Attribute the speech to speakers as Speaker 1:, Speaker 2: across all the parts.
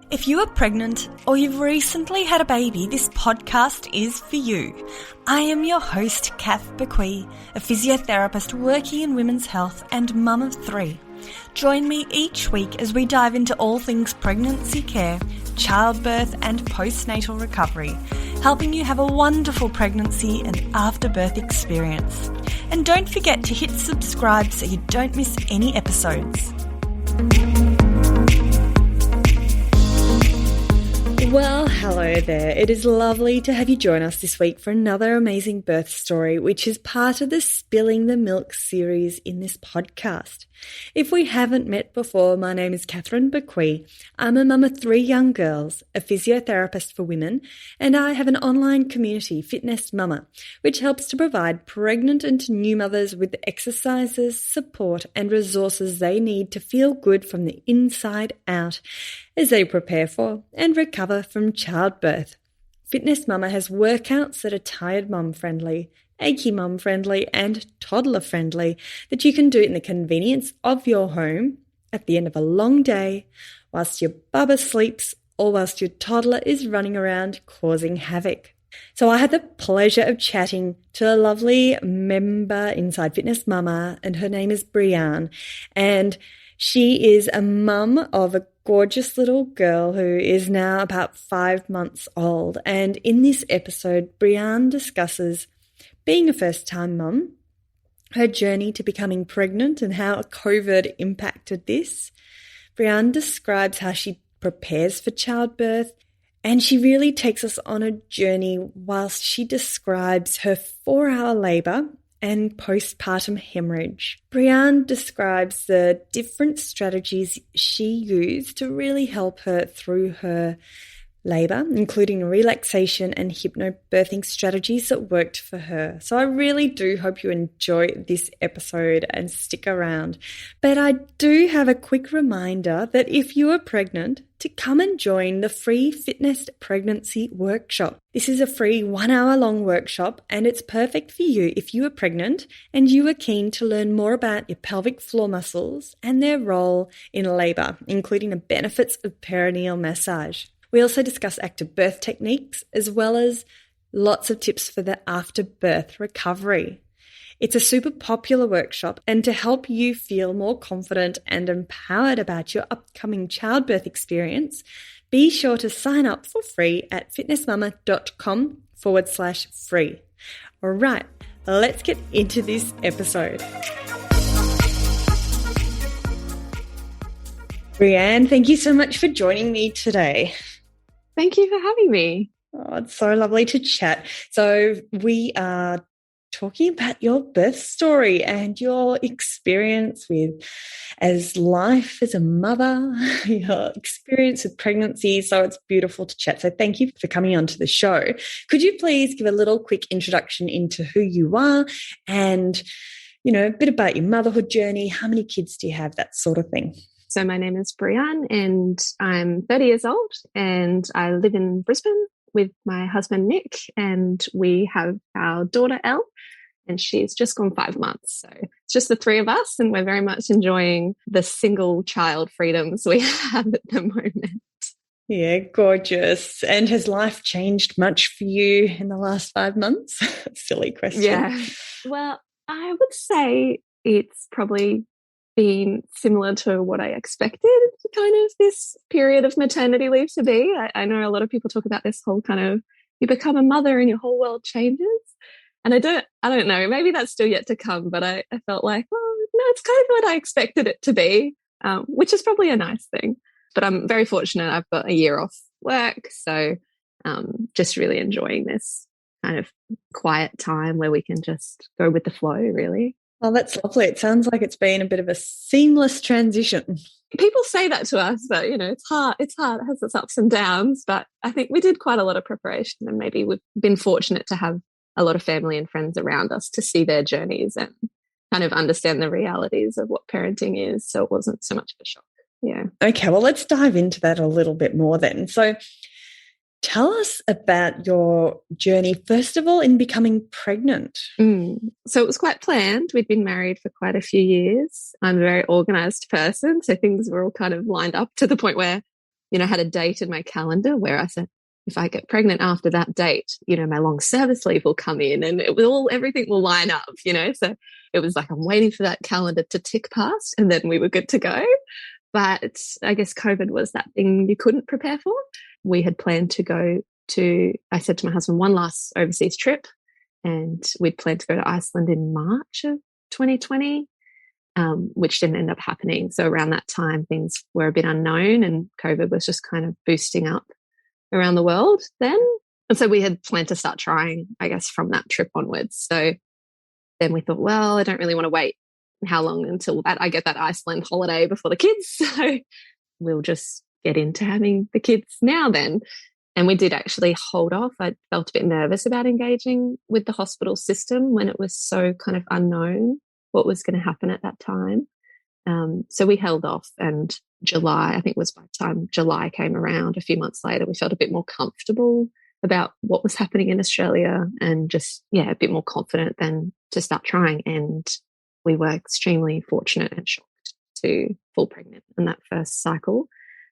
Speaker 1: If you are pregnant or you've recently had a baby, this podcast is for you. I am your host, Kath Bequee, a physiotherapist working in women's health and mum of 3. Join me each week as we dive into all things pregnancy care, childbirth and postnatal recovery, helping you have a wonderful pregnancy and afterbirth experience. And don't forget to hit subscribe so you don't miss any episodes. Well, hello there. It is lovely to have you join us this week for another amazing birth story, which is part of the Spilling the Milk series in this podcast. If we haven't met before, my name is Catherine Bequee. I'm a mum of 3 young girls, a physiotherapist for women, and I have an online community, FitNest Mama, which helps to provide pregnant and new mothers with the exercises, support, and resources they need to feel good from the inside out as they prepare for and recover from childbirth. FitNest Mama has workouts that are tired mum friendly, achy mum friendly and toddler friendly that you can do in the convenience of your home at the end of a long day whilst your bubba sleeps or whilst your toddler is running around causing havoc. So I had the pleasure of chatting to a lovely member inside FitNest Mama, and her name is Brianne, and she is a mum of a gorgeous little girl who is now about 5 months old. And in this episode, Brianne discusses being a first-time mum, her journey to becoming pregnant and how COVID impacted this. Brianne describes how she prepares for childbirth, and she really takes us on a journey whilst she describes her 4-hour labour and postpartum hemorrhage. Brianne describes the different strategies she used to really help her through her labour, including relaxation and hypnobirthing strategies that worked for her. So I really do hope you enjoy this episode and stick around. But I do have a quick reminder that if you are pregnant, to come and join the free FitNest Pregnancy Workshop. This is a free 1-hour-long workshop, and it's perfect for you if you are pregnant and you are keen to learn more about your pelvic floor muscles and their role in labour, including the benefits of perineal massage. We also discuss active birth techniques as well as lots of tips for the after-birth recovery. It's a super popular workshop, and to help you feel more confident and empowered about your upcoming childbirth experience, be sure to sign up for free at fitnessmama.com/free. All right, let's get into this episode. Brianne, thank you so much for joining me today.
Speaker 2: Thank you for having me.
Speaker 1: Oh, it's so lovely to chat. So we are talking about your birth story and your experience with life as a mother, your experience with pregnancy. So it's beautiful to chat. So thank you for coming onto the show. Could you please give a little quick introduction into who you are and, a bit about your motherhood journey? How many kids do you have? That sort of thing.
Speaker 2: So my name is Brianne and I'm 30 years old and I live in Brisbane with my husband, Nick, and we have our daughter, Elle, and she's just gone 5 months. So it's just the 3 of us, and we're very much enjoying the single child freedoms we have at the moment.
Speaker 1: Yeah, gorgeous. And has life changed much for you in the last 5 months? Silly question.
Speaker 2: Yeah. Well, I would say it's probably been similar to what I expected kind of this period of maternity leave to be. I know a lot of people talk about this whole kind of, you become a mother and your whole world changes. And I don't know, maybe that's still yet to come, but I felt like, well, no, it's kind of what I expected it to be, which is probably a nice thing. But I'm very fortunate I've got a year off work. So just really enjoying this kind of quiet time where we can just go with the flow, really.
Speaker 1: Oh, that's lovely. It sounds like it's been a bit of a seamless transition.
Speaker 2: People say that to us, but, it's hard. It has its ups and downs, but I think we did quite a lot of preparation, and maybe we've been fortunate to have a lot of family and friends around us to see their journeys and kind of understand the realities of what parenting is. So it wasn't so much of a shock. Yeah. Okay, well, let's dive into that a little bit more then. So tell us about your journey, first of all, in becoming pregnant. So it was quite planned. We'd been married for quite a few years. I'm a very organised person, so things were all kind of lined up to the point where I had a date in my calendar where I said, if I get pregnant after that date, my long service leave will come in and everything will line up, So it was like, I'm waiting for that calendar to tick past and then we were good to go. But I guess COVID was that thing you couldn't prepare for. We had planned to go I said to my husband, one last overseas trip, and we'd planned to go to Iceland in March of 2020, which didn't end up happening. So around that time, things were a bit unknown and COVID was just kind of boosting up around the world then. And so we had planned to start trying, I guess, from that trip onwards. So then we thought, well, I don't really want to wait how long until I get that Iceland holiday before the kids. So we'll just get into having the kids now then. And we did actually hold off. I felt a bit nervous about engaging with the hospital system when it was so kind of unknown what was going to happen at that time. So we held off, and July, I think it was by the time July came around, a few months later, we felt a bit more comfortable about what was happening in Australia and just, a bit more confident then to start trying. And we were extremely fortunate and shocked to fall pregnant in that first cycle.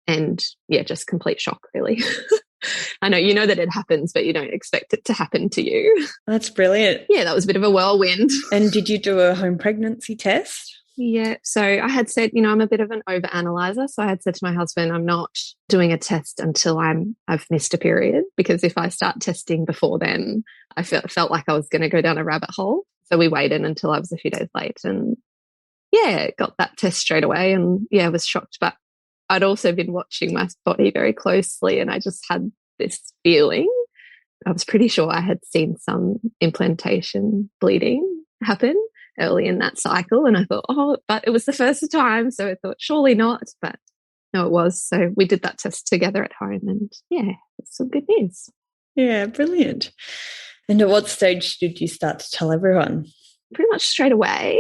Speaker 2: And just complete shock, really. I know, that it happens, but you don't expect it to happen to you.
Speaker 1: That's brilliant.
Speaker 2: Yeah, that was a bit of a whirlwind.
Speaker 1: And did you do a home pregnancy test?
Speaker 2: Yeah. So I had said, I'm a bit of an overanalyzer. So I had said to my husband, I'm not doing a test until I've missed a period, because if I start testing before then, I felt like I was going to go down a rabbit hole. So we waited until I was a few days late and got that test straight away. And I was shocked, but I'd also been watching my body very closely, and I just had this feeling. I was pretty sure I had seen some implantation bleeding happen early in that cycle. And I thought, but it was the first time. So I thought, surely not. But no, it was. So we did that test together at home, and it's some good news.
Speaker 1: Yeah, brilliant. And at what stage did you start to tell everyone?
Speaker 2: Pretty much straight away.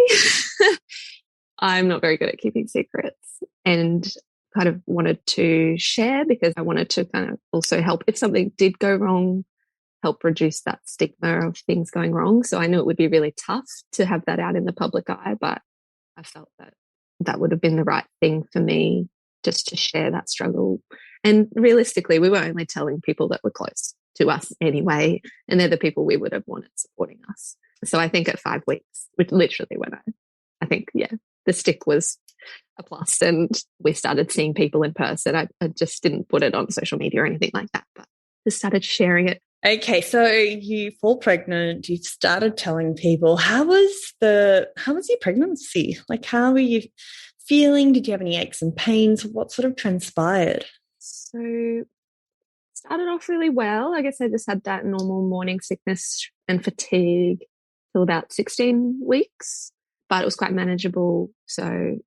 Speaker 2: I'm not very good at keeping secrets, and kind of wanted to share because I wanted to kind of also help if something did go wrong, help reduce that stigma of things going wrong. So I knew it would be really tough to have that out in the public eye, but I felt that would have been the right thing for me, just to share that struggle. And realistically, we were only telling people that were close to us anyway, and they're the people we would have wanted supporting us. So I think at 5 weeks, which literally when I think, the stick was a plus and we started seeing people in person. I just didn't put it on social media or anything like that, but just started sharing it.
Speaker 1: Okay, so you fall pregnant, you started telling people. How was your pregnancy? Like, how were you feeling? Did you have any aches and pains? What sort of transpired?
Speaker 2: So started off really well. I guess I just had that normal morning sickness and fatigue till about 16 weeks, but it was quite manageable. So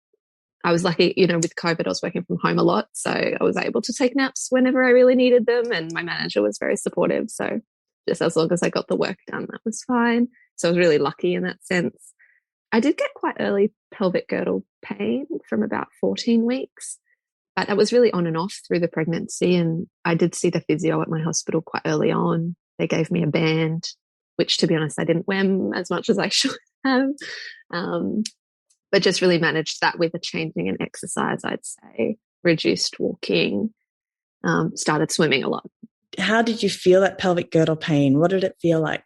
Speaker 2: I was lucky, with COVID, I was working from home a lot. So I was able to take naps whenever I really needed them. And my manager was very supportive. So just as long as I got the work done, that was fine. So I was really lucky in that sense. I did get quite early pelvic girdle pain from about 14 weeks, but that was really on and off through the pregnancy. And I did see the physio at my hospital quite early on. They gave me a band, which, to be honest, I didn't wear as much as I should have. But just really managed that with a changing in exercise, I'd say, reduced walking, started swimming a lot.
Speaker 1: How did you feel that pelvic girdle pain? What did it feel like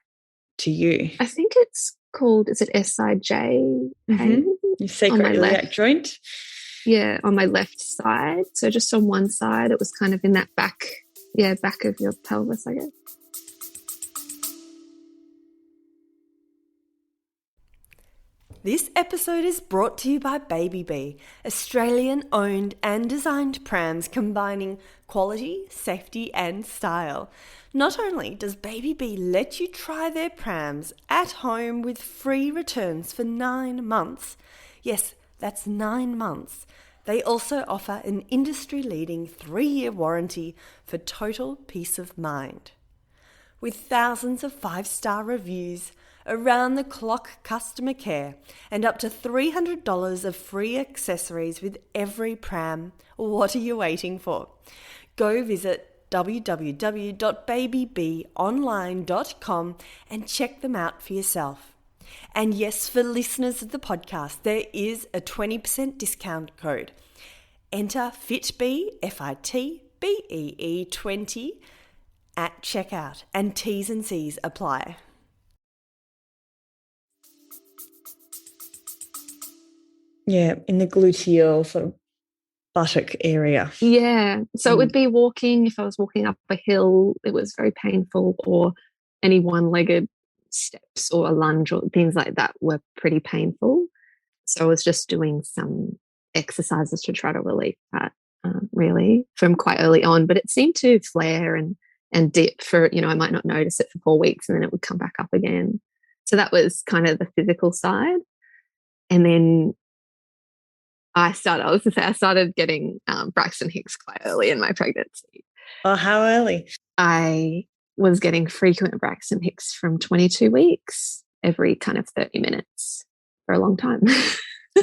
Speaker 1: to you?
Speaker 2: I think it's called, is it SIJ pain?
Speaker 1: Mm-hmm. Your sacroiliac joint?
Speaker 2: Yeah, on my left side. So just on one side, it was kind of in that back of your pelvis, I guess.
Speaker 3: This episode is brought to you by Baby Bee, Australian-owned and designed prams combining quality, safety and style. Not only does Baby Bee let you try their prams at home with free returns for 9 months. Yes, that's 9 months. They also offer an industry-leading 3-year warranty for total peace of mind. With thousands of 5-star reviews, around-the-clock customer care, and up to $300 of free accessories with every pram, what are you waiting for? Go visit www.babybeeonline.com and check them out for yourself. And yes, for listeners of the podcast, there is a 20% discount code. Enter FitBee, BEE20 at checkout, and T's and C's apply.
Speaker 1: Yeah, in the gluteal sort of buttock area.
Speaker 2: Yeah. So it would be walking. If I was walking up a hill, it was very painful, or any one-legged steps or a lunge or things like that were pretty painful. So I was just doing some exercises to try to relieve that, really, from quite early on. But it seemed to flare and dip for, I might not notice it for 4 weeks, and then it would come back up again. So that was kind of the physical side. And then I started getting Braxton Hicks quite early in my pregnancy.
Speaker 1: Oh, how early?
Speaker 2: I was getting frequent Braxton Hicks from 22 weeks, every kind of 30 minutes for a long time.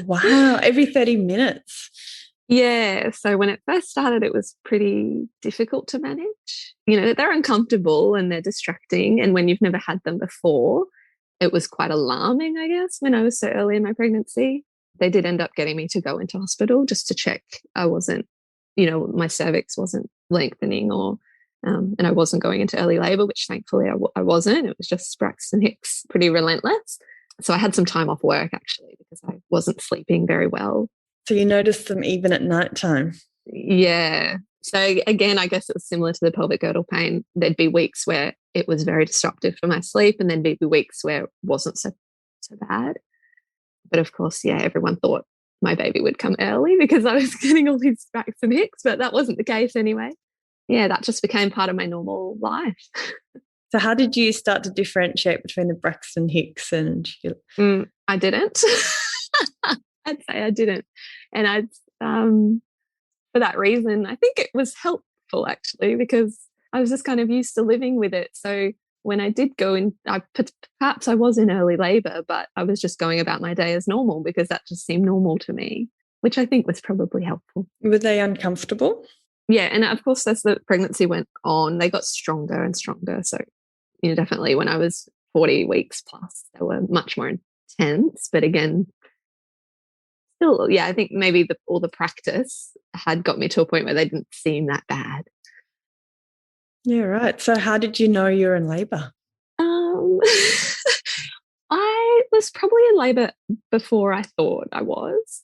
Speaker 1: Wow, every 30 minutes.
Speaker 2: Yeah. So when it first started, it was pretty difficult to manage. They're uncomfortable and they're distracting. And when you've never had them before, it was quite alarming, I guess, when I was so early in my pregnancy. They did end up getting me to go into hospital just to check I wasn't, my cervix wasn't lengthening, or and I wasn't going into early labor, which thankfully I wasn't. It was just Braxton Hicks, pretty relentless. So I had some time off work, actually, because I wasn't sleeping very well.
Speaker 1: So you noticed them even at nighttime?
Speaker 2: Yeah. So again, I guess it was similar to the pelvic girdle pain. There'd be weeks where it was very disruptive for my sleep, and then there'd be weeks where it wasn't so bad. But of course, yeah, everyone thought my baby would come early because I was getting all these Braxton Hicks, but that wasn't the case anyway. Yeah, that just became part of my normal life.
Speaker 1: So how did you start to differentiate between the Braxton Hicks and
Speaker 2: I didn't. I'd say I didn't. And for that reason, I think it was helpful, actually, because I was just kind of used to living with it. So when I did go in, perhaps I was in early labor, but I was just going about my day as normal because that just seemed normal to me, which I think was probably helpful.
Speaker 1: Were they uncomfortable?
Speaker 2: Yeah. And of course, as the pregnancy went on, they got stronger and stronger. So, definitely when I was 40 weeks plus, they were much more intense. But again, still, yeah, I think maybe all the practice had got me to a point where they didn't seem that bad.
Speaker 1: Yeah, right. So how did you know you were in labour?
Speaker 2: I was probably in labour before I thought I was.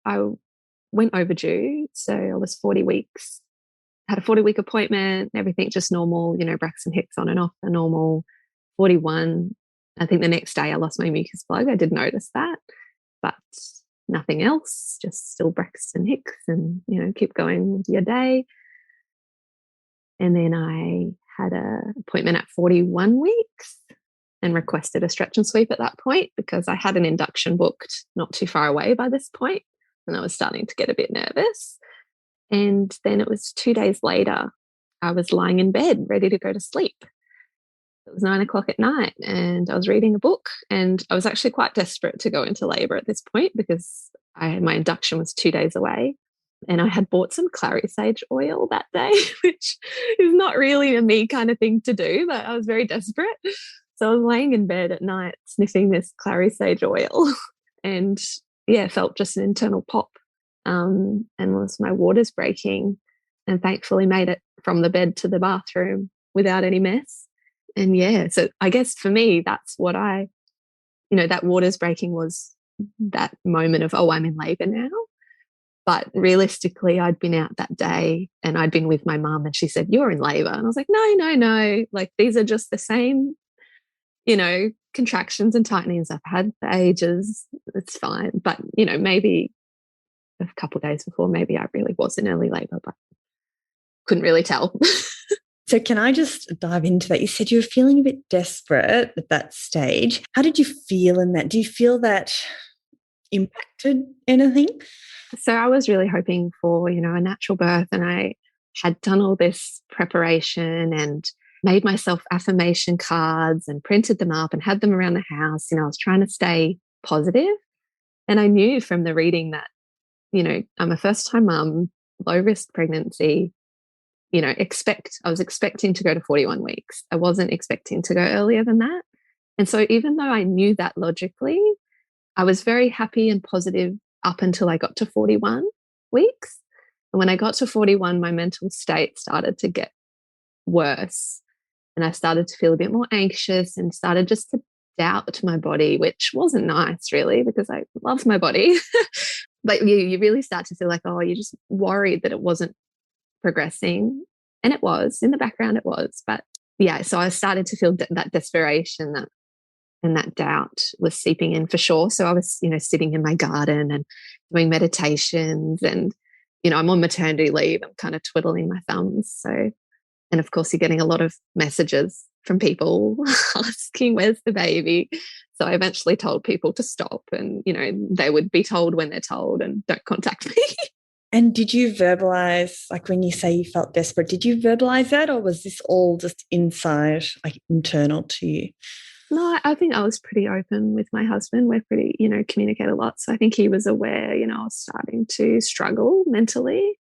Speaker 2: I went overdue, so I was 40 weeks, had a 40-week appointment, everything just normal, Braxton Hicks on and off, the normal. 41, I think the next day I lost my mucus plug. I did notice that, but nothing else, just still Braxton Hicks, and, keep going with your day. And then I had an appointment at 41 weeks and requested a stretch and sweep at that point because I had an induction booked not too far away by this point, and I was starting to get a bit nervous. And then it was 2 days later, I was lying in bed ready to go to sleep. It was 9 o'clock at night and I was reading a book, and I was actually quite desperate to go into labor at this point because my induction was 2 days away. And I had bought some clary sage oil that day, which is not really a me kind of thing to do, but I was very desperate. So I was laying in bed at night sniffing this clary sage oil and, felt just an internal pop, and my waters breaking, and thankfully made it from the bed to the bathroom without any mess. And so I guess for me, that's what that waters breaking was that moment of, oh, I'm in labor now. But realistically, I'd been out that day and I'd been with my mum, and she said, you're in labor. And I was like, no. Like, these are just the same, contractions and tightenings I've had for ages. It's fine. But, maybe a couple of days before, maybe I really was in early labor, but couldn't really tell.
Speaker 1: So can I just dive into that? You said you were feeling a bit desperate at that stage. How did you feel in that? Do you feel that impacted anything?
Speaker 2: So I was really hoping for, a natural birth, and I had done all this preparation and made myself affirmation cards and printed them up and had them around the house. I was trying to stay positive. And I knew from the reading that, I'm a first-time mum, low-risk pregnancy, I was expecting to go to 41 weeks. I wasn't expecting to go earlier than that. And so even though I knew that logically, I was very happy and positive up until I got to 41 weeks. And when I got to 41, my mental state started to get worse. And I started to feel a bit more anxious and started just to doubt my body, which wasn't nice really because I loved my body. But you really start to feel like, oh, you're just worried that it wasn't progressing. And it was, in the background it was. But yeah, so I started to feel that desperation and that doubt was seeping in for sure. So I was, sitting in my garden and doing meditations and, I'm on maternity leave. I'm kind of twiddling my thumbs. So, and of course, you're getting a lot of messages from people asking, where's the baby? So I eventually told people to stop and, they would be told when they're told and don't contact me.
Speaker 1: And did you verbalize, like when you say you felt desperate, did you verbalize that or was this all just inside, like internal to you?
Speaker 2: No, I think I was pretty open with my husband. We're pretty, communicate a lot. So I think he was aware, I was starting to struggle mentally.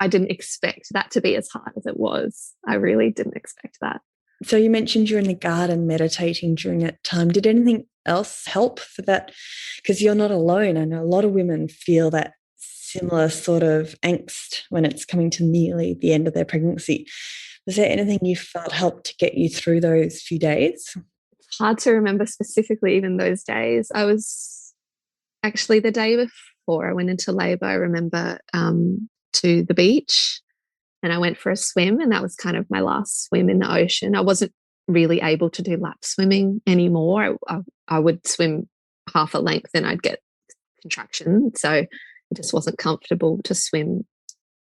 Speaker 2: I didn't expect that to be as hard as it was. I really didn't expect that.
Speaker 1: So you mentioned you're in the garden meditating during that time. Did anything else help for that? Because you're not alone. I know a lot of women feel that similar sort of angst when it's coming to nearly the end of their pregnancy. Was there anything you felt helped to get you through those few days?
Speaker 2: It's hard to remember specifically even those days. I was actually the day before I went into labour, I remember to the beach and I went for a swim, and that was kind of my last swim in the ocean. I wasn't really able to do lap swimming anymore. I would swim half a length and I'd get contractions. So it just wasn't comfortable to swim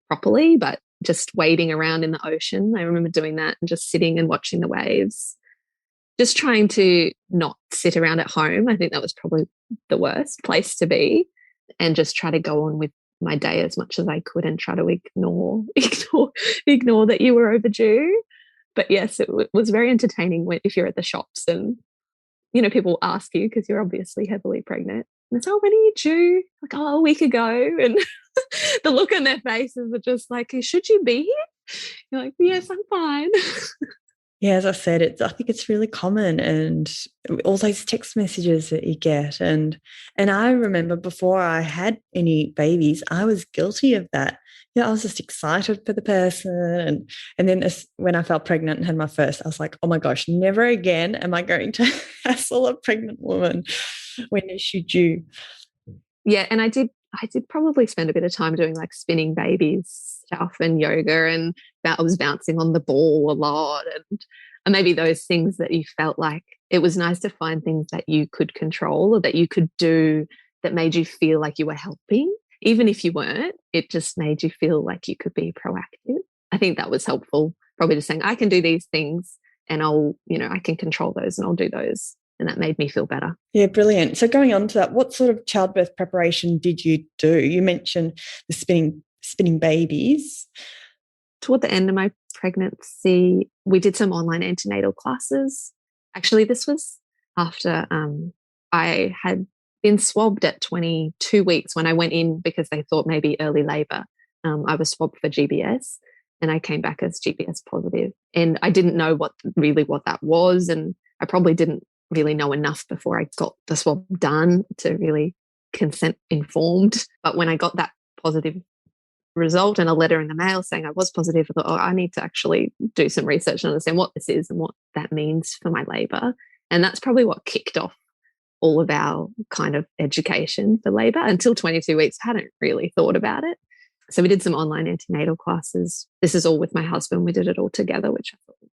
Speaker 2: properly, but just wading around in the ocean. I remember doing that and just sitting and watching the waves, just trying to not sit around at home. I think that was probably the worst place to be, and just try to go on with my day as much as I could and try to ignore that you were overdue. But yes, it was very entertaining if you're at the shops and, people ask you because you're obviously heavily pregnant. And it's, oh, when are you due? Like, oh, a week ago. And the look on their faces are just like, should you be here? You're like, yes, I'm fine.
Speaker 1: Yeah, as I said, I think it's really common, and all those text messages that you get. And I remember before I had any babies, I was guilty of that. I was just excited for the person. And then when I felt pregnant and had my first, I was like, oh my gosh, never again am I going to hassle a pregnant woman. When is she due?
Speaker 2: Yeah, and I did probably spend a bit of time doing like spinning babies stuff and yoga, and I was bouncing on the ball a lot, and maybe those things that you felt like it was nice to find things that you could control or that you could do that made you feel like you were helping. Even if you weren't, it just made you feel like you could be proactive. I think that was helpful, probably just saying, I can do these things and I can control those and I'll do those. And that made me feel better.
Speaker 1: Yeah, brilliant. So going on to that, what sort of childbirth preparation did you do? You mentioned the spinning babies.
Speaker 2: Toward the end of my pregnancy, we did some online antenatal classes. Actually, this was after I had been swabbed at 22 weeks when I went in because they thought maybe early labour. I was swabbed for GBS and I came back as GBS positive. And I didn't know what that was, and I probably didn't really know enough before I got the swab done to really consent informed. But when I got that positive result and a letter in the mail saying I was positive, I thought, I need to actually do some research and understand what this is and what that means for my labour. And that's probably what kicked off all of our kind of education for labour. Until 22 weeks, I hadn't really thought about it. So we did some online antenatal classes. This is all with my husband. We did it all together, which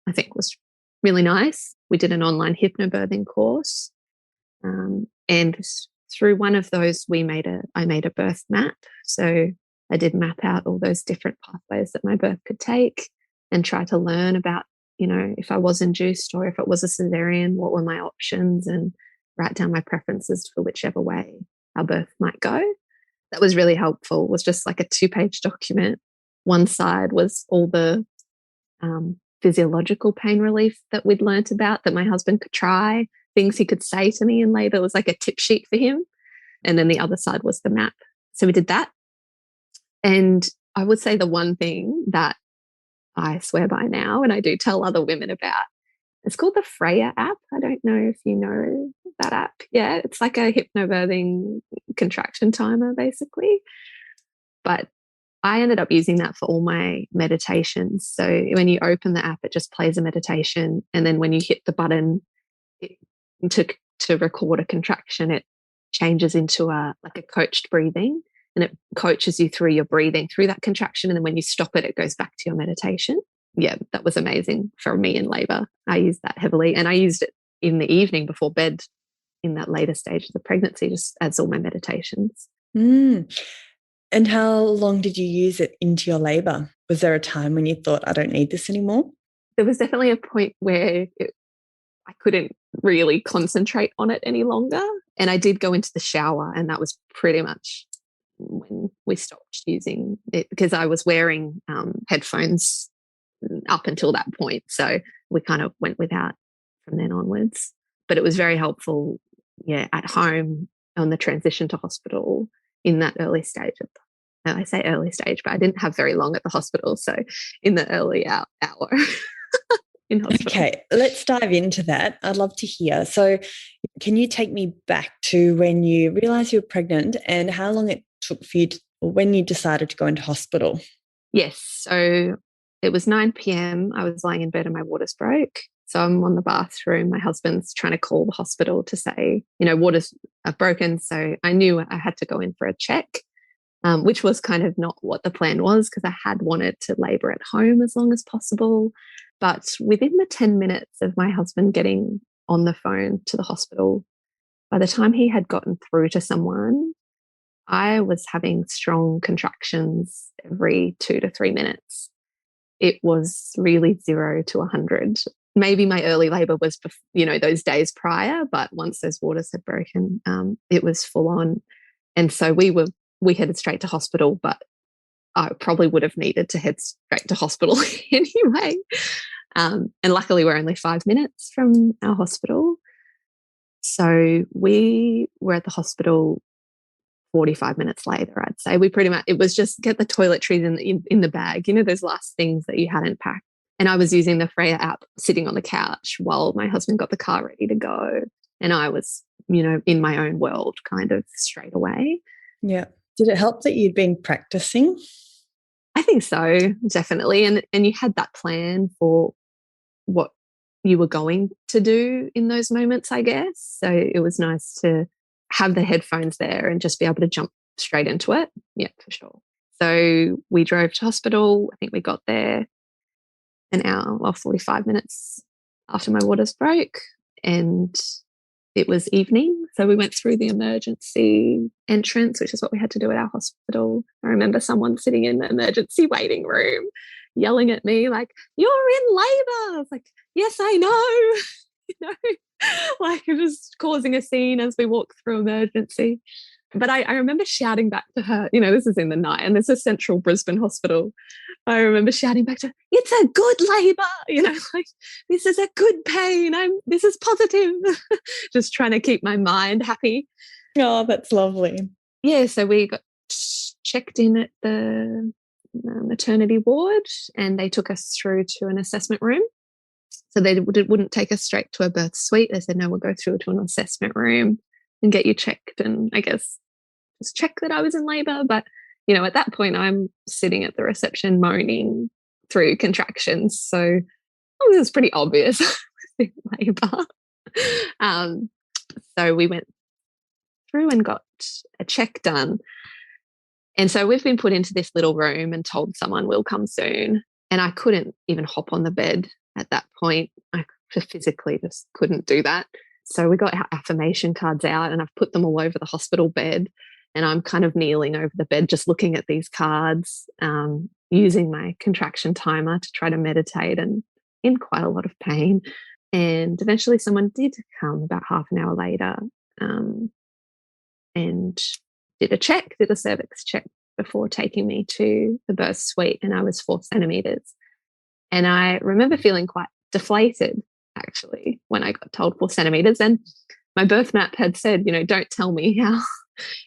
Speaker 2: I think was really nice. We did an online hypnobirthing course. And through one of those, I made a birth map. So I did map out all those different pathways that my birth could take and try to learn about, if I was induced or if it was a cesarean, what were my options, and write down my preferences for whichever way our birth might go. That was really helpful. It was just like a 2-page document. One side was all the physiological pain relief that we'd learnt about that my husband could try, things he could say to me in labour. It was like a tip sheet for him. And then the other side was the map. So we did that. And I would say the one thing that I swear by now, and I do tell other women about, it's called the Freya app. I don't know if you know that app. Yeah, it's like a hypnobirthing contraction timer, basically. But I ended up using that for all my meditations. So when you open the app, it just plays a meditation. And then when you hit the button it, to record a contraction, it changes into a coached breathing, and it coaches you through your breathing through that contraction. And then when you stop it, it goes back to your meditation. Yeah, that was amazing for me in labor. I used that heavily, and I used it in the evening before bed in that later stage of the pregnancy, just as all my meditations.
Speaker 1: And how long did you use it into your labor? Was there a time when you thought, I don't need this anymore?
Speaker 2: There was definitely a point where I couldn't really concentrate on it any longer. And I did go into the shower, and that was pretty much when we stopped using it, because I was wearing headphones up until that point. So we kind of went without from then onwards. But it was very helpful, at home on the transition to hospital in that early stage of I say early stage, but I didn't have very long at the hospital. So in the early hour in hospital.
Speaker 1: Okay, let's dive into that. I'd love to hear. So can you take me back to when you realised you were pregnant and how long it took for you when you decided to go into hospital?
Speaker 2: Yes. So it was 9 p.m. I was lying in bed and my waters broke. So I'm on the bathroom. My husband's trying to call the hospital to say, waters are broken. So I knew I had to go in for a check, which was kind of not what the plan was, because I had wanted to labour at home as long as possible. But within the 10 minutes of my husband getting on the phone to the hospital, by the time he had gotten through to someone, I was having strong contractions every 2 to 3 minutes. It was really 0 to 100. Maybe my early labour was, those days prior, but once those waters had broken, it was full on. And so we headed straight to hospital, but I probably would have needed to head straight to hospital anyway. And luckily we're only 5 minutes from our hospital. So we were at the hospital 45 minutes later, I'd say. We pretty much, it was just get the toiletries in the bag, those last things that you hadn't packed. And I was using the Freya app sitting on the couch while my husband got the car ready to go. And I was, in my own world kind of straight away.
Speaker 1: Yeah. Did it help that you'd been practicing?
Speaker 2: I think so, definitely. And you had that plan for what you were going to do in those moments, I guess. So it was nice to have the headphones there and just be able to jump straight into it. Yeah, for sure. So we drove to hospital. I think we got there an hour or 45 minutes after my waters broke, and it was evening. So we went through the emergency entrance, which is what we had to do at our hospital. I remember someone sitting in the emergency waiting room yelling at me like, "You're in labour." I was like, "Yes, I know." Like it was causing a scene as we walked through emergency. But I remember shouting back to her, this is in the night and this is Central Brisbane Hospital. I remember shouting back to her, "It's a good labour," like this is a good pain. This is positive. Just trying to keep my mind happy.
Speaker 1: Oh, that's lovely.
Speaker 2: Yeah, so we got checked in at the maternity ward and they took us through to an assessment room. So they wouldn't take us straight to a birth suite. They said, no, we'll go through to an assessment room and get you checked. And I guess just check that I was in labour. But, at that point, I'm sitting at the reception moaning through contractions. So it was pretty obvious I was in labour. So we went through and got a check done. And so we've been put into this little room and told someone will come soon. And I couldn't even hop on the bed at that point. I physically just couldn't do that. So we got our affirmation cards out and I've put them all over the hospital bed. And I'm kind of kneeling over the bed, just looking at these cards, using my contraction timer to try to meditate and in quite a lot of pain. And eventually someone did come about half an hour later and did a cervix check before taking me to the birth suite. And I was 4 centimetres. And I remember feeling quite deflated, actually, when I got told 4 centimetres. And my birth map had said, don't tell me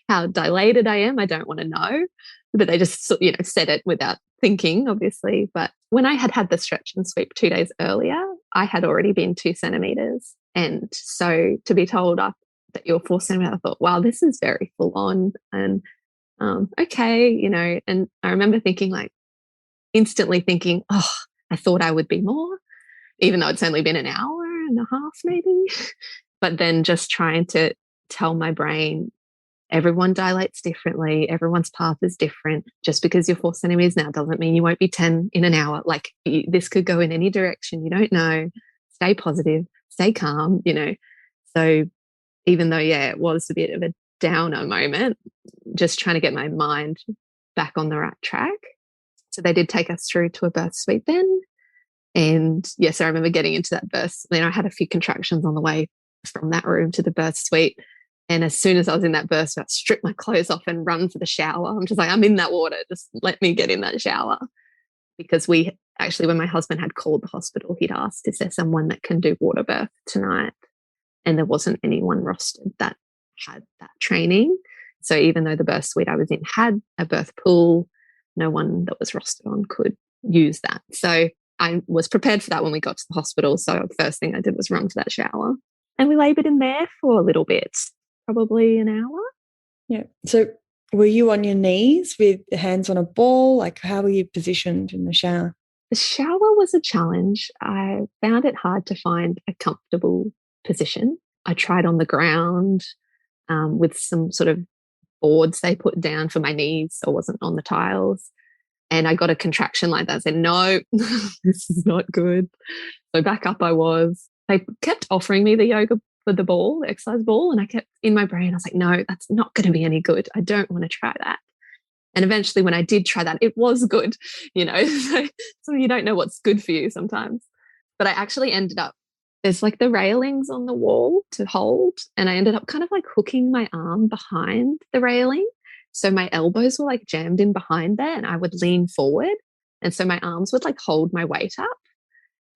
Speaker 2: how dilated I am. I don't want to know. But they just, said it without thinking, obviously. But when I had the stretch and sweep 2 days earlier, I had already been 2 centimetres. And so to be told that you're 4 centimetres, I thought, wow, this is very full on. And okay, and I remember thinking instantly thinking, oh, I thought I would be more, even though it's only been an hour and a half maybe. But then just trying to tell my brain, everyone dilates differently. Everyone's path is different. Just because you're 4 centimeters now doesn't mean you won't be 10 in an hour. This could go in any direction. You don't know. Stay positive, stay calm, So even though, it was a bit of a downer moment, just trying to get my mind back on the right track. So they did take us through to a birth suite then. And yes, I remember getting into that birth. I had a few contractions on the way from that room to the birth suite. And as soon as I was in that birth suite, I stripped my clothes off and run for the shower. I'm just like, I'm in that water. Just let me get in that shower. Because we actually, when my husband had called the hospital, he'd asked, is there someone that can do water birth tonight? And there wasn't anyone rostered that had that training. So even though the birth suite I was in had a birth pool, no one that was rostered on could use that. So I was prepared for that when we got to the hospital. So the first thing I did was run to that shower. And we laboured in there for a little bit, probably an hour.
Speaker 1: Yeah. So were you on your knees with hands on a ball? How were you positioned in the shower?
Speaker 2: The shower was a challenge. I found it hard to find a comfortable position. I tried on the ground with some sort of boards they put down for my knees, so I wasn't on the tiles. And I got a contraction like that. I said, no, this is not good. So back up I was. They kept offering me the yoga for the ball, the exercise ball. And I kept in my brain, I was like, no, that's not going to be any good. I don't want to try that. And eventually when I did try that, it was good, so you don't know what's good for you sometimes. But I actually ended up, there's the railings on the wall to hold. And I ended up kind of hooking my arm behind the railing. So my elbows were jammed in behind there and I would lean forward. And so my arms would hold my weight up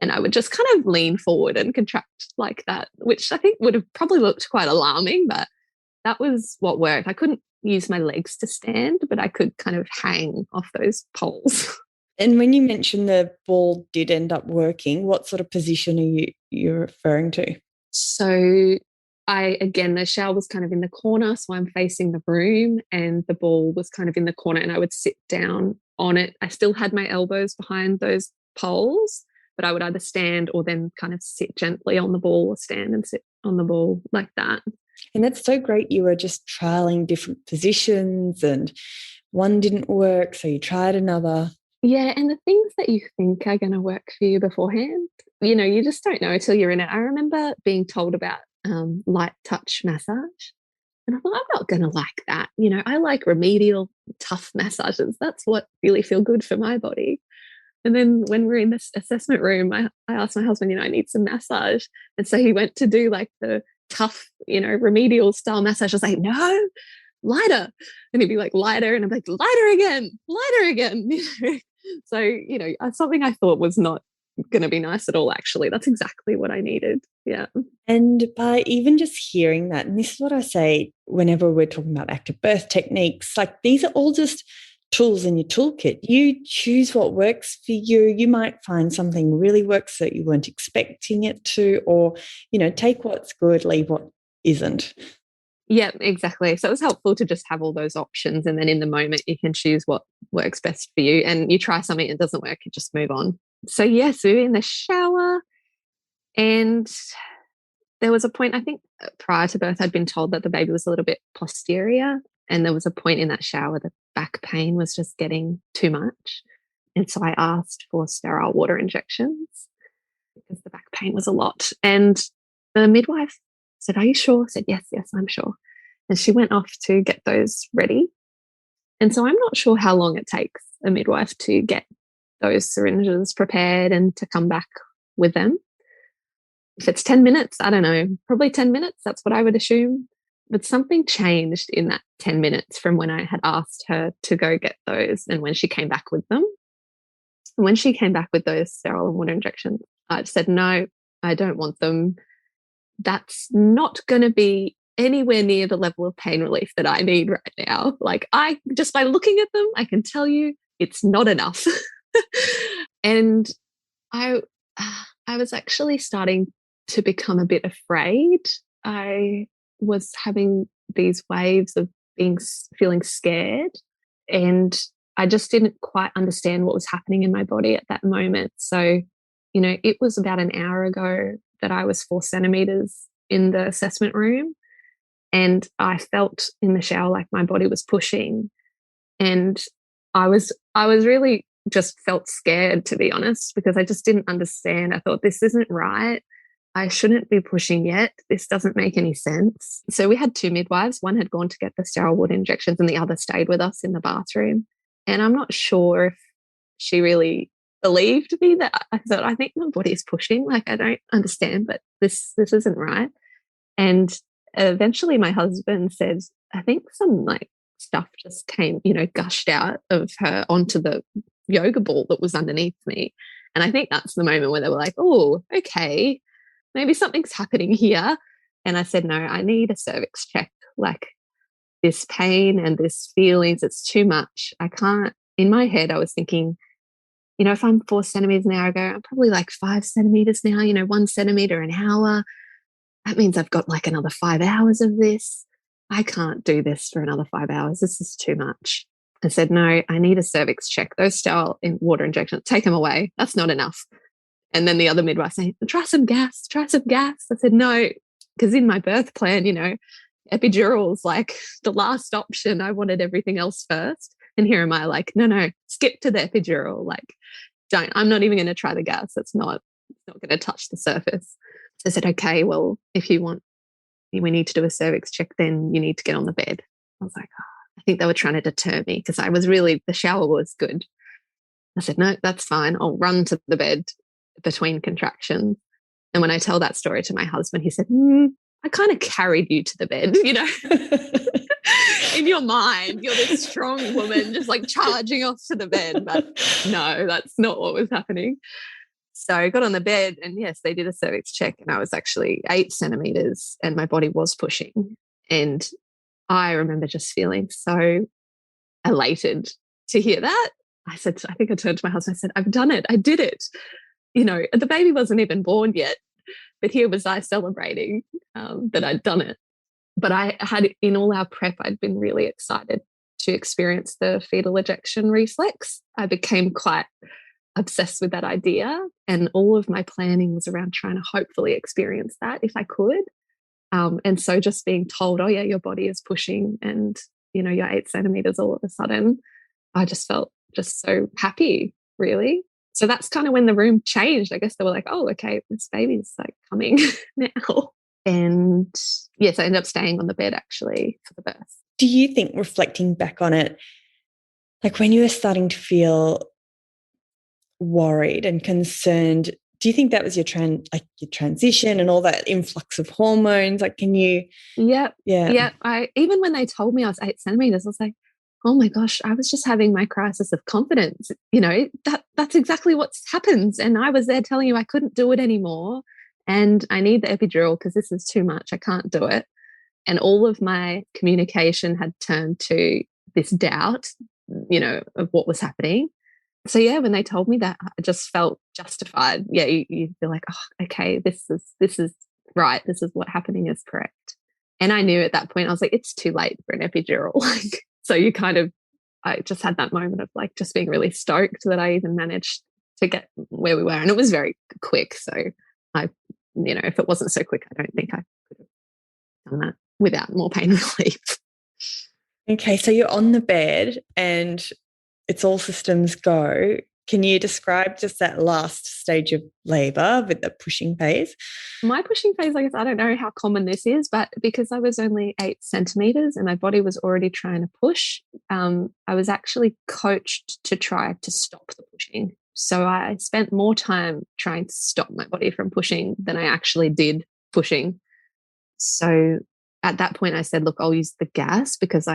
Speaker 2: and I would just kind of lean forward and contract like that, which I think would have probably looked quite alarming, but that was what worked. I couldn't use my legs to stand, but I could kind of hang off those poles.
Speaker 1: And when you mentioned the ball did end up working, what sort of position are you referring to?
Speaker 2: So the shower was kind of in the corner, so I'm facing the room and the ball was kind of in the corner and I would sit down on it. I still had my elbows behind those poles, but I would either stand or then kind of sit gently on the ball or stand and sit on the ball like that.
Speaker 1: And that's so great. You were just trialing different positions and one didn't work, so you tried another.
Speaker 2: Yeah, and the things that you think are going to work for you beforehand, you just don't know until you're in it. I remember being told about light touch massage. And I thought, I'm not going to like that. I like remedial, tough massages. That's what really feel good for my body. And then when we're in this assessment room, I asked my husband, I need some massage. And so he went to do the tough, remedial style massage. I was like, no, lighter. And he'd be like, lighter. And I'm like, lighter again, lighter again. So, something I thought was not going to be nice at all, actually. That's exactly what I needed. Yeah.
Speaker 1: And by even just hearing that, and this is what I say whenever we're talking about active birth techniques, these are all just tools in your toolkit. You choose what works for you. You might find something really works that you weren't expecting it to, or, take what's good, leave what isn't.
Speaker 2: Yeah, exactly. So it was helpful to just have all those options. And then in the moment, you can choose what works best for you. And you try something that doesn't work, you just move on. So yes, we were in the shower and there was a point, I think prior to birth, I'd been told that the baby was a little bit posterior. And there was a point in that shower, the back pain was just getting too much. And so I asked for sterile water injections because the back pain was a lot. And the midwife said, are you sure? I said, yes, I'm sure. And she went off to get those ready. And so I'm not sure how long it takes a midwife to get those syringes prepared and to come back with them. If it's 10 minutes, I don't know, probably 10 minutes. That's what I would assume. But something changed in that 10 minutes from when I had asked her to go get those and when she came back with them. When she came back with those sterile and water injections, I said, no, I don't want them. That's not going to be anywhere near the level of pain relief that I need right now. Just by looking at them, I can tell you it's not enough. And I was actually starting to become a bit afraid. I was having these waves of feeling scared, and I just didn't quite understand what was happening in my body at that moment. So, it was about an hour ago that I was 4 centimeters in the assessment room, and I felt in the shower like my body was pushing, and I was really just felt scared, to be honest, because I just didn't understand. I thought, this isn't right. I shouldn't be pushing yet. This doesn't make any sense. So we had 2 midwives. One had gone to get the sterile water injections and the other stayed with us in the bathroom. And I'm not sure if she really believed me, that I thought, I think my body's pushing. Like, I don't understand, but this isn't right. And eventually my husband said, I think some like stuff just came, gushed out of her onto the yoga ball that was underneath me. And I think that's the moment where they were like, oh, okay, maybe something's happening here. And I said, no, I need a cervix check. Like, this pain and this feelings, it's too much. I can't. In my head, I was thinking, if I'm 4 centimeters an hour ago, I'm probably like 5 centimeters now, 1 centimeter an hour. That means I've got like another 5 hours of this. I can't do this for another 5 hours. This is too much. I said, no, I need a cervix check. Those sterile water injections, take them away. That's not enough. And then the other midwife saying, try some gas, try some gas. I said, no, because in my birth plan, epidural's like the last option. I wanted everything else first. And here am I like, no, skip to the epidural. Like, I'm not even going to try the gas. It's not going to touch the surface. So I said, okay, well, if you want, we need to do a cervix check, then you need to get on the bed. I was like, I think they were trying to deter me, because I was really, the shower was good. I said, no, that's fine. I'll run to the bed between contractions. And when I tell that story to my husband, he said, I kind of carried you to the bed, in your mind, you're this strong woman just like charging off to the bed. But no, that's not what was happening. So I got on the bed, and yes, they did a cervix check, and I was actually 8 centimeters and my body was pushing. And I remember just feeling so elated to hear that. I think I turned to my husband, I said, I've done it. I did it. The baby wasn't even born yet, but here was I celebrating that I'd done it. But I had, in all our prep, I'd been really excited to experience the fetal ejection reflex. I became quite obsessed with that idea, and all of my planning was around trying to hopefully experience that if I could. And so just being told, oh yeah, your body is pushing, and you're 8 centimeters all of a sudden, I just felt just so happy, really. So that's kind of when the room changed. I guess they were like, oh, okay, this baby's like coming now. And yes, I ended up staying on the bed actually for the birth.
Speaker 1: Do you think, reflecting back on it, like when you were starting to feel worried and concerned, do you think that was your transition and all that influx of hormones? Like, can you?
Speaker 2: Yeah.
Speaker 1: Yeah.
Speaker 2: Even when they told me I was 8 centimeters, I was like, oh my gosh, I was just having my crisis of confidence. That's exactly what happens. And I was there telling you I couldn't do it anymore. And I need the epidural because this is too much. I can't do it. And all of my communication had turned to this doubt, of what was happening. So yeah, when they told me that, I just felt justified. Yeah, you feel like, oh, okay, this is right. This is what happening is correct. And I knew at that point, I was like, it's too late for an epidural. So I just had that moment of like just being really stoked that I even managed to get where we were. And it was very quick. So if it wasn't so quick, I don't think I could have done that without more pain relief.
Speaker 1: Okay, so you're on the bed and it's all systems go. Can you describe just that last stage of labour with the pushing phase?
Speaker 2: My pushing phase, I guess, I don't know how common this is, but because I was only 8 centimetres and my body was already trying to push, I was actually coached to try to stop the pushing. So I spent more time trying to stop my body from pushing than I actually did pushing. So at that point I said, look, I'll use the gas because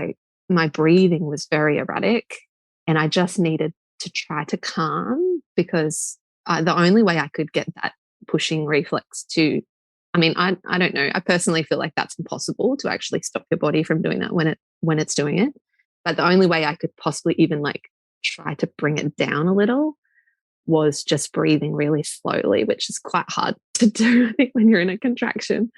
Speaker 2: my breathing was very erratic and I just needed to try to calm, because the only way I could get that pushing reflex to, I don't know, I personally feel like that's impossible to actually stop your body from doing that when it's doing it. But the only way I could possibly even like try to bring it down a little was just breathing really slowly, which is quite hard to do, I think, when you're in a contraction.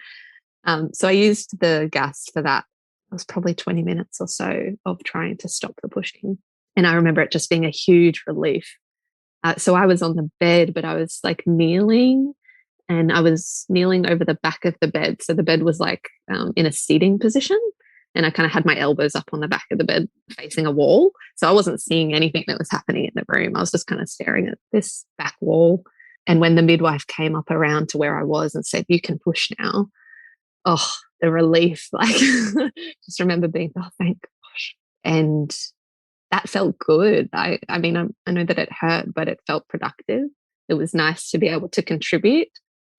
Speaker 2: So I used the gas for that. was probably 20 minutes or so of trying to stop the pushing. And I remember it just being a huge relief. So I was on the bed, but I was like kneeling, and I was kneeling over the back of the bed. So the bed was like in a seating position, and I kind of had my elbows up on the back of the bed facing a wall. So I wasn't seeing anything that was happening in the room. I was just kind of staring at this back wall. And when the midwife came up around to where I was and said, "You can push now," oh, the relief, like just remember being, oh, thank gosh. And that felt good. I mean, I know that it hurt, but it felt productive. It was nice to be able to contribute.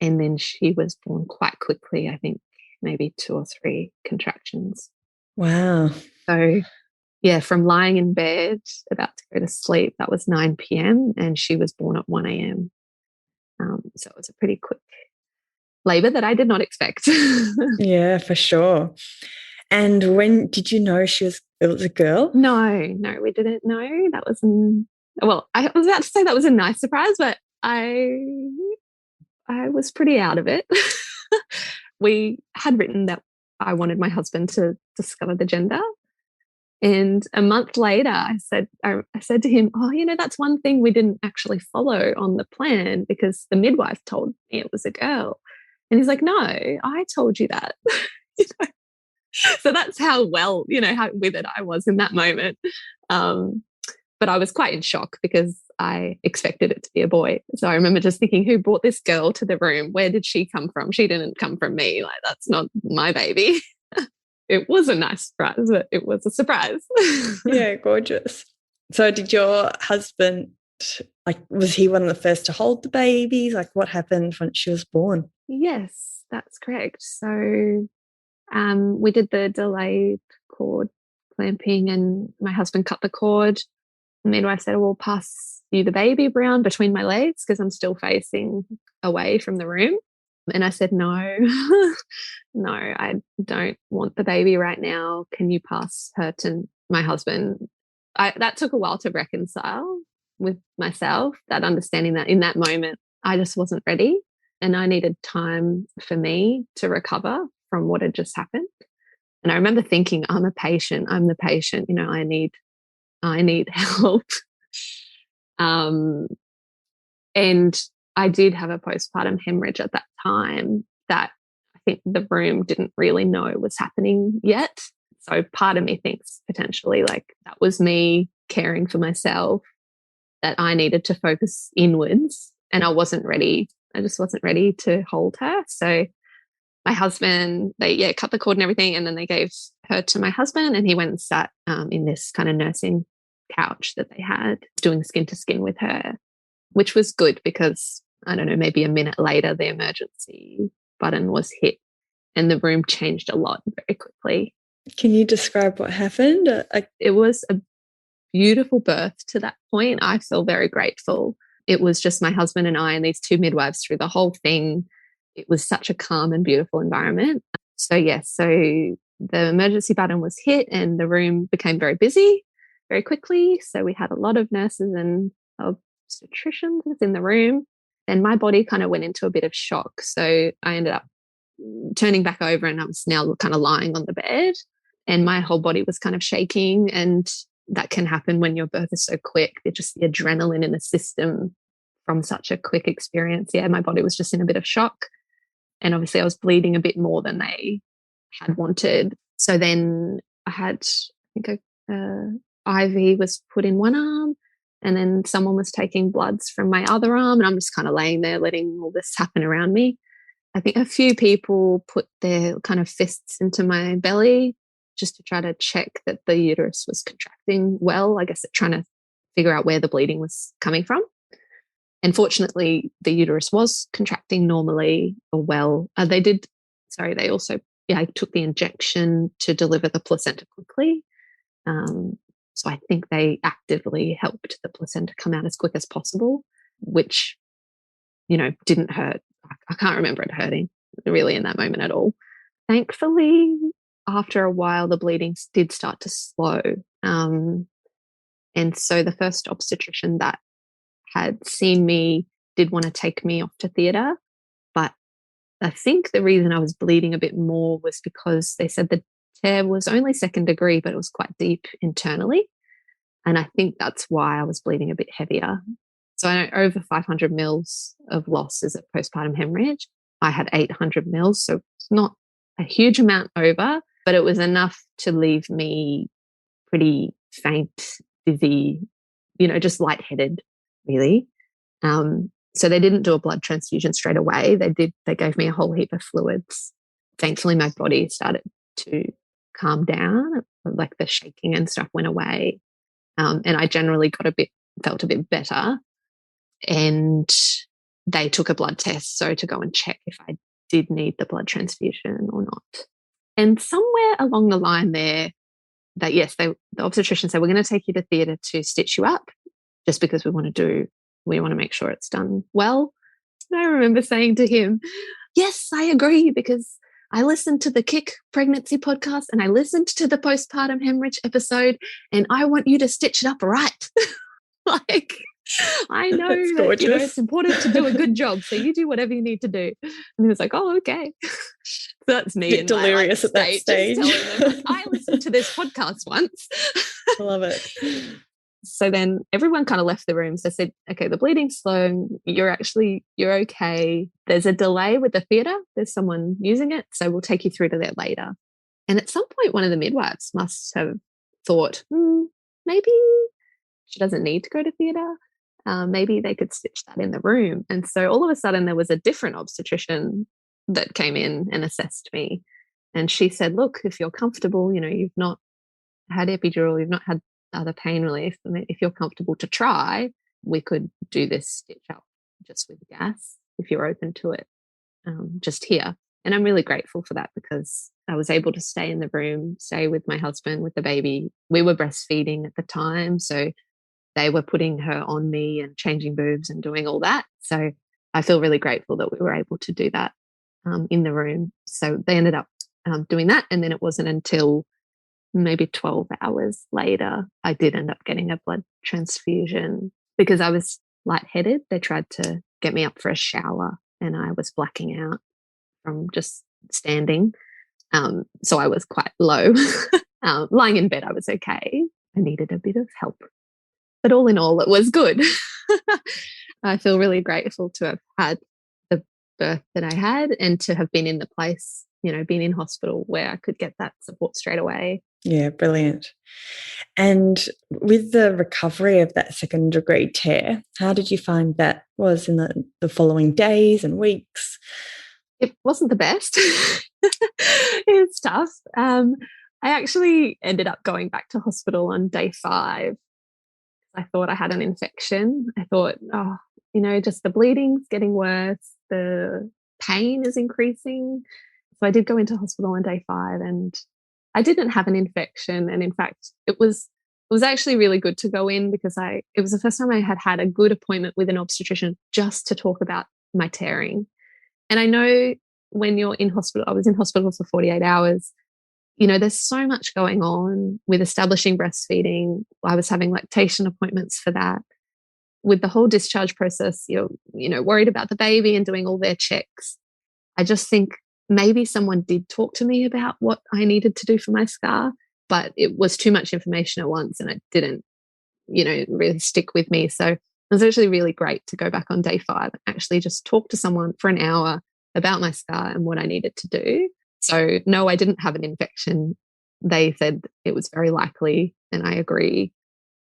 Speaker 2: And then she was born quite quickly, I think maybe 2 or 3 contractions.
Speaker 1: Wow.
Speaker 2: So yeah, from lying in bed about to go to sleep, that was 9 p.m. and she was born at 1 a.m. So it was a pretty quick labor that I did not expect.
Speaker 1: Yeah, for sure. And when did you know it was a girl?
Speaker 2: No, we didn't know. That was, well, I was about to say that was a nice surprise, but I was pretty out of it. We had written that I wanted my husband to discover the gender. And a month later, I said to him, "Oh, that's one thing we didn't actually follow on the plan because the midwife told me it was a girl." And he's like, "No, I told you that." So that's how how with it I was in that moment. But I was quite in shock because I expected it to be a boy. So I remember just thinking, who brought this girl to the room? Where did she come from? She didn't come from me. Like, that's not my baby. It was a nice surprise, but it was a surprise.
Speaker 1: Yeah, gorgeous. So did your husband, was he one of the first to hold the babies? Like, what happened when she was born?
Speaker 2: Yes, that's correct. So we did the delayed cord clamping and my husband cut the cord. The midwife said, "We'll pass you the baby, Brianne, between my legs," because I'm still facing away from the room. And I said, "No, no, I don't want the baby right now. Can you pass her to my husband?" That took a while to reconcile with myself, that understanding that in that moment, I just wasn't ready and I needed time for me to recover from what had just happened. And I remember thinking, I'm the patient, I need help. And I did have a postpartum hemorrhage at that time that I think the room didn't really know was happening yet. So part of me thinks potentially like that was me caring for myself, that I needed to focus inwards and I wasn't ready. I just wasn't ready to hold her. So my husband, they cut the cord and everything, and then they gave her to my husband and he went and sat in this kind of nursing couch that they had, doing skin to skin with her, which was good because, I don't know, maybe a minute later, the emergency button was hit and the room changed a lot very quickly.
Speaker 1: Can you describe what happened?
Speaker 2: It was a beautiful birth to that point. I feel very grateful. It was just my husband and I and these 2 midwives through the whole thing. It was such a calm and beautiful environment. So the emergency button was hit and the room became very busy very quickly. So we had a lot of nurses and obstetricians in the room, and my body kind of went into a bit of shock. So I ended up turning back over and I was now kind of lying on the bed and my whole body was kind of shaking, and that can happen when your birth is so quick. Just the adrenaline in the system from such a quick experience. Yeah, my body was just in a bit of shock. And obviously I was bleeding a bit more than they had wanted. So then I had, I think IV was put in one arm and then someone was taking bloods from my other arm, and I'm just kind of laying there letting all this happen around me. I think a few people put their kind of fists into my belly just to try to check that the uterus was contracting well. I guess trying to figure out where the bleeding was coming from. And fortunately, the uterus was contracting normally or well. They also, I took the injection to deliver the placenta quickly. So I think they actively helped the placenta come out as quick as possible, which, didn't hurt. I can't remember it hurting really in that moment at all. Thankfully, after a while, the bleeding did start to slow. And so the first obstetrician that had seen me did want to take me off to theatre. But I think the reason I was bleeding a bit more was because they said the tear was only second degree, but it was quite deep internally. And I think that's why I was bleeding a bit heavier. So I know over 500 mils of loss is a postpartum hemorrhage. I had 800 mils, so it's not a huge amount over, but it was enough to leave me pretty faint, dizzy, just lightheaded, really. So they didn't do a blood transfusion straight away. They gave me a whole heap of fluids. Thankfully, my body started to calm down, like the shaking and stuff went away. And I generally felt a bit better. And they took a blood test, so to go and check if I did need the blood transfusion or not. And somewhere along the line there, the obstetrician said, we're going to take you to theatre to stitch you up, just because we want to make sure it's done well. And I remember saying to him, yes, I agree, because I listened to the Kick pregnancy podcast and I listened to the postpartum hemorrhage episode, and I want you to stitch it up right. Like, I know that it's important to do a good job, so you do whatever you need to do. And he was like, oh, okay. So that's me.
Speaker 1: Bit delirious at that stage.
Speaker 2: Just telling them, I listened to this podcast once.
Speaker 1: I love it.
Speaker 2: So then everyone kind of left the room. So I said, okay, the bleeding's slow. You're okay. There's a delay with the theatre. There's someone using it. So we'll take you through to that later. And at some point, one of the midwives must have thought, maybe she doesn't need to go to theatre. Maybe they could stitch that in the room. And so all of a sudden there was a different obstetrician that came in and assessed me. And she said, look, if you're comfortable, you've not had epidural, you've not had other pain relief, if you're comfortable to try, we could do this stitch up just with gas if you're open to it, just here. And I'm really grateful for that, because I was able to stay in the room, stay with my husband, with the baby. We were breastfeeding at the time, so they were putting her on me and changing boobs and doing all that. So I feel really grateful that we were able to do that in the room. So they ended up doing that. And then it wasn't until maybe 12 hours later, I did end up getting a blood transfusion because I was lightheaded. They tried to get me up for a shower and I was blacking out from just standing. So I was quite low. Lying in bed, I was okay. I needed a bit of help. But all in all, it was good. I feel really grateful to have had the birth that I had and to have been in the place, been in hospital where I could get that support straight away.
Speaker 1: Yeah, brilliant. And with the recovery of that second degree tear, how did you find that was in the following days and weeks?
Speaker 2: It wasn't the best. It's tough. I actually ended up going back to hospital on day 5. I thought I had an infection. I thought, just the bleeding's getting worse. The pain is increasing. So I did go into hospital on day 5 and I didn't have an infection. And in fact, it was actually really good to go in because it was the first time I had a good appointment with an obstetrician just to talk about my tearing. And I know when you're in hospital, I was in hospital for 48 hours. There's so much going on with establishing breastfeeding. I was having lactation appointments for that. With the whole discharge process, you're, worried about the baby and doing all their checks. I just think maybe someone did talk to me about what I needed to do for my scar, but it was too much information at once and it didn't, really stick with me. So it was actually really great to go back on day 5 and actually just talk to someone for an hour about my scar and what I needed to do. So no, I didn't have an infection. They said it was very likely, and I agree,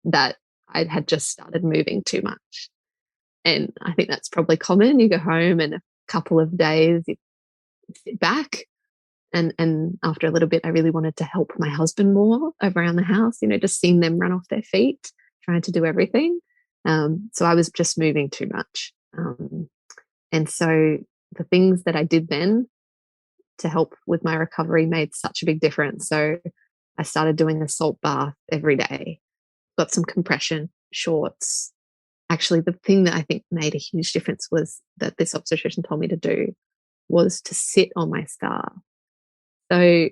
Speaker 2: that I had just started moving too much. And I think that's probably common. You go home and a couple of days, you sit back. And after a little bit, I really wanted to help my husband more around the house, just seeing them run off their feet, trying to do everything. So I was just moving too much. And so the things that I did then to help with my recovery made such a big difference. So I started doing a salt bath every day, got some compression shorts. Actually, the thing that I think made a huge difference was that this obstetrician told me to do was to sit on my scar. So,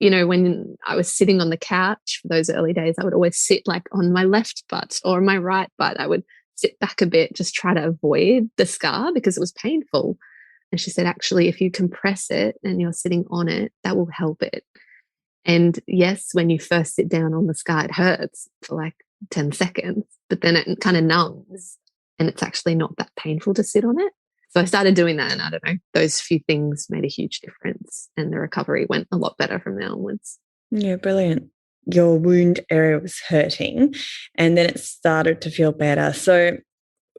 Speaker 2: when I was sitting on the couch for those early days, I would always sit like on my left butt or my right butt. I would sit back a bit, just try to avoid the scar because it was painful. And she said, actually, if you compress it and you're sitting on it, that will help it. And yes, when you first sit down on the sky, it hurts for like 10 seconds, but then it kind of numbs and it's actually not that painful to sit on it. So I started doing that, and I don't know, those few things made a huge difference, and the recovery went a lot better from there onwards.
Speaker 1: Yeah, brilliant. Your wound area was hurting and then it started to feel better. So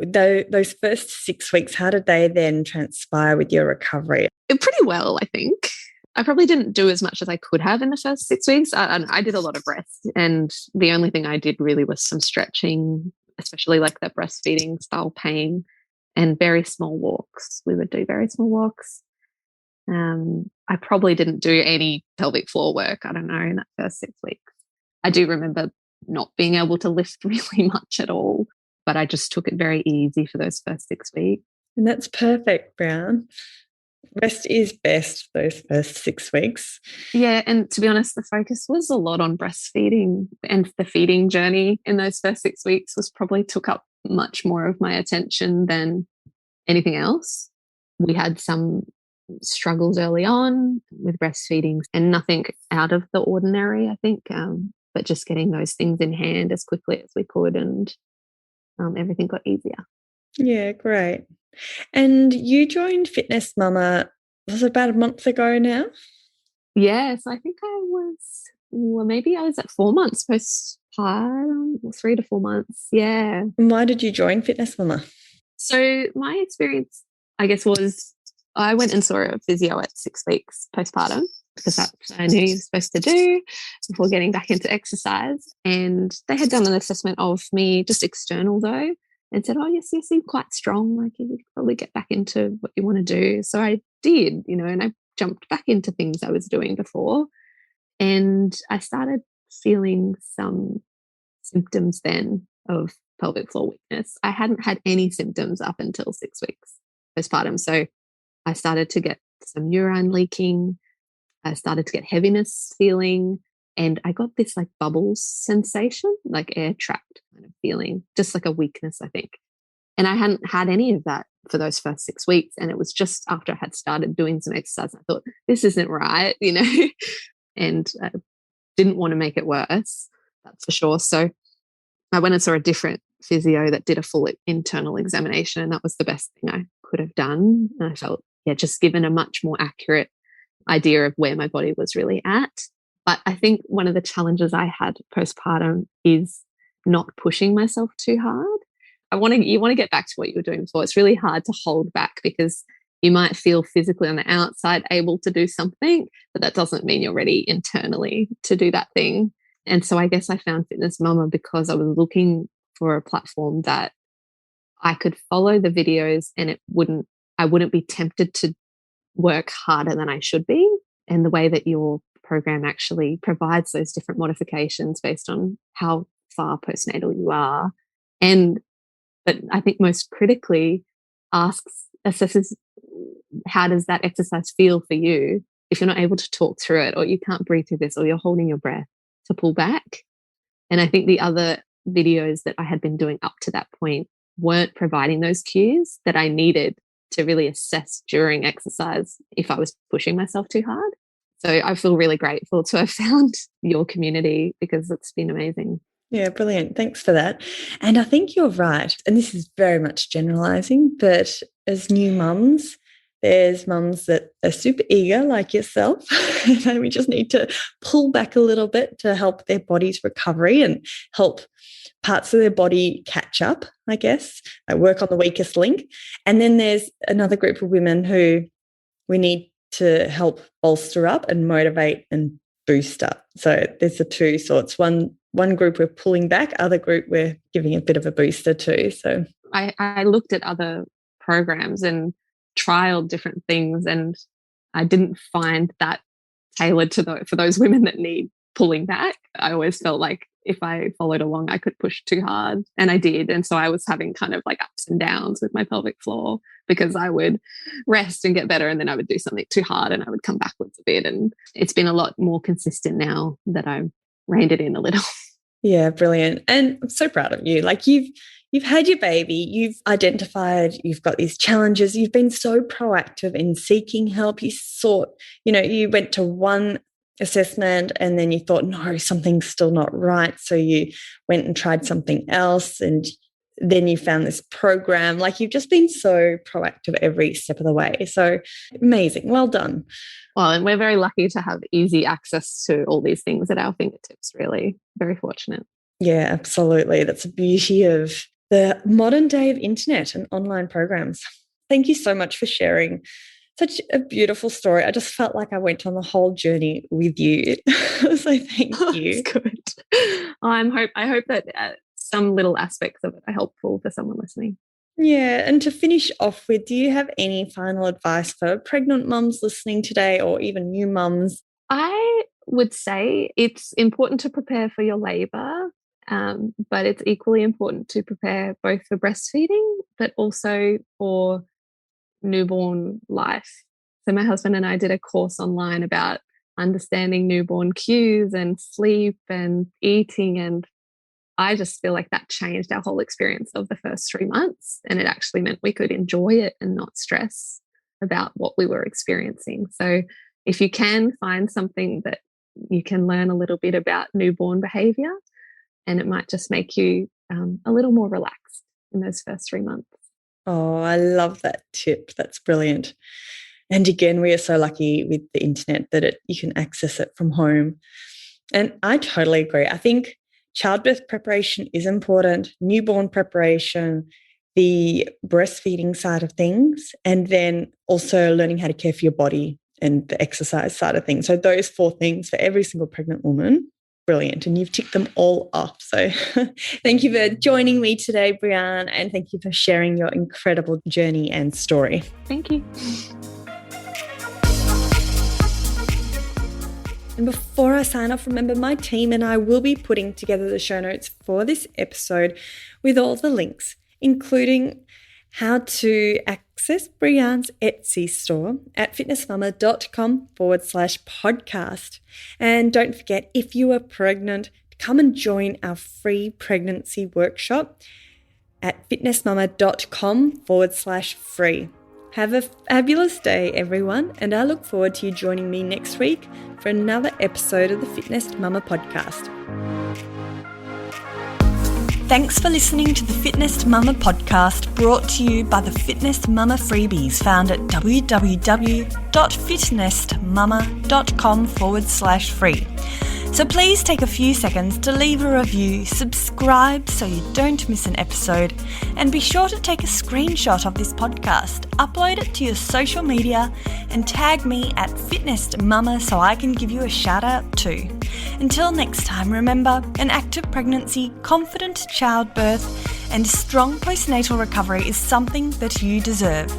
Speaker 1: those first 6 weeks, how did they then transpire with your recovery?
Speaker 2: Pretty well, I think. I probably didn't do as much as I could have in the first 6 weeks. I did a lot of rest, and the only thing I did really was some stretching, especially like the breastfeeding style pain, and very small walks. We would do very small walks. I probably didn't do any pelvic floor work, I don't know, in that first 6 weeks. I do remember not being able to lift really much at all, but I just took it very easy for those first 6 weeks.
Speaker 1: And that's perfect, Brown. Rest is best those first 6 weeks.
Speaker 2: Yeah, and to be honest, the focus was a lot on breastfeeding, and the feeding journey in those first 6 weeks was probably took up much more of my attention than anything else. We had some struggles early on with breastfeeding, and nothing out of the ordinary, I think, but just getting those things in hand as quickly as we could, and everything got easier.
Speaker 1: Yeah, great. And you joined FitNest Mama, was it about a month ago now?
Speaker 2: Yes, I think maybe I was at 4 months postpartum, 3 to 4 months. Yeah.
Speaker 1: And why did you join FitNest Mama?
Speaker 2: So my experience, I guess, was I went and saw a physio at 6 weeks postpartum, because that's what I knew you were supposed to do before getting back into exercise. And they had done an assessment of me, just external though, and said, oh, yes, you seem quite strong. Like you could probably get back into what you want to do. So I did, and I jumped back into things I was doing before. And I started feeling some symptoms then of pelvic floor weakness. I hadn't had any symptoms up until 6 weeks postpartum. So I started to get some urine leaking. I started to get heaviness feeling, and I got this like bubbles sensation, like air trapped kind of feeling, just like a weakness, I think. And I hadn't had any of that for those first 6 weeks. And it was just after I had started doing some exercise, I thought, this isn't right, and I didn't want to make it worse, that's for sure. So I went and saw a different physio that did a full internal examination, and that was the best thing I could have done. And I felt, just given a much more accurate idea of where my body was really at. But I think one of the challenges I had postpartum is not pushing myself too hard. You want to get back to what you were doing before. It's really hard to hold back, because you might feel physically on the outside able to do something, but that doesn't mean you're ready internally to do that thing. And so I guess I found FitNest Mama because I was looking for a platform that I could follow the videos, and I wouldn't be tempted to work harder than I should be. And the way that your program actually provides those different modifications based on how far postnatal you are. But I think most critically assesses how does that exercise feel for you if you're not able to talk through it, or you can't breathe through this, or you're holding your breath, to pull back. And I think the other videos that I had been doing up to that point weren't providing those cues that I needed to really assess during exercise if I was pushing myself too hard. So I feel really grateful to have found your community, because it's been amazing.
Speaker 1: Yeah, brilliant. Thanks for that. And I think you're right. And this is very much generalizing, but as new mums, there's mums that are super eager like yourself, and we just need to pull back a little bit to help their body's recovery and help parts of their body catch up, I guess. I work on the weakest link. And then there's another group of women who we need to help bolster up and motivate and boost up. So there's the two sorts. One group we're pulling back, other group we're giving a bit of a booster to. So
Speaker 2: I looked at other programs and trialed different things, and I didn't find that tailored for those women that need pulling back. I always felt like if I followed along, I could push too hard, and I did. And so I was having kind of like ups and downs with my pelvic floor, because I would rest and get better, and then I would do something too hard and I would come backwards a bit. And it's been a lot more consistent now that I've reined it in a little.
Speaker 1: Yeah, brilliant. And I'm so proud of you. Like you've had your baby, you've identified, you've got these challenges, you've been so proactive in seeking help. You went to one assessment and then you thought, no, something's still not right. So you went and tried something else and then you found this program. Like, you've just been so proactive every step of the way. So amazing. Well done.
Speaker 2: Well, and we're very lucky to have easy access to all these things at our fingertips, really. Very fortunate.
Speaker 1: Yeah, absolutely. That's the beauty of the modern day of internet and online programs. Thank you so much for sharing such a beautiful story. I just felt like I went on the whole journey with you. So thank you.
Speaker 2: That's good. I hope that some little aspects of it are helpful for someone listening.
Speaker 1: Yeah, and to finish off with, do you have any final advice for pregnant mums listening today, or even new mums?
Speaker 2: I would say it's important to prepare for your labour, but it's equally important to prepare both for breastfeeding, but also for newborn life. So my husband and I did a course online about understanding newborn cues and sleep and eating, and I just feel like that changed our whole experience of the first 3 months, and it actually meant we could enjoy it and not stress about what we were experiencing. So if you can find something that you can learn a little bit about newborn behaviour, and it might just make you a little more relaxed in those first 3 months.
Speaker 1: Oh, I love that tip. That's brilliant. And again, we are so lucky with the internet that you can access it from home. And I totally agree. I think childbirth preparation is important, newborn preparation, the breastfeeding side of things, and then also learning how to care for your body and the exercise side of things. So those 4 things for every single pregnant woman. Brilliant. And you've ticked them all off. So thank you for joining me today, Brianne, and thank you for sharing your incredible journey and story.
Speaker 2: Thank you.
Speaker 1: And before I sign off, remember, my team and I will be putting together the show notes for this episode with all the links, including how to access Brianne's Etsy store at fitnessmama.com/podcast. And don't forget, if you are pregnant, come and join our free pregnancy workshop at fitnessmama.com/free. Have a fabulous day, everyone, and I look forward to you joining me next week for another episode of the FitNest Mama podcast.
Speaker 3: Thanks for listening to the FitNest Mama podcast, brought to you by the FitNest Mama freebies found at www.fitnessmama.com/free. So please take a few seconds to leave a review, subscribe so you don't miss an episode, and be sure to take a screenshot of this podcast, upload it to your social media, and tag me at FitNest Mama so I can give you a shout out too. Until next time, remember, an active pregnancy, confident childbirth, and strong postnatal recovery is something that you deserve.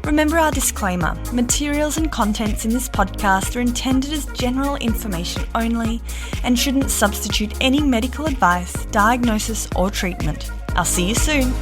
Speaker 3: Remember our disclaimer: materials and contents in this podcast are intended as general information only and shouldn't substitute any medical advice, diagnosis, or treatment. I'll see you soon.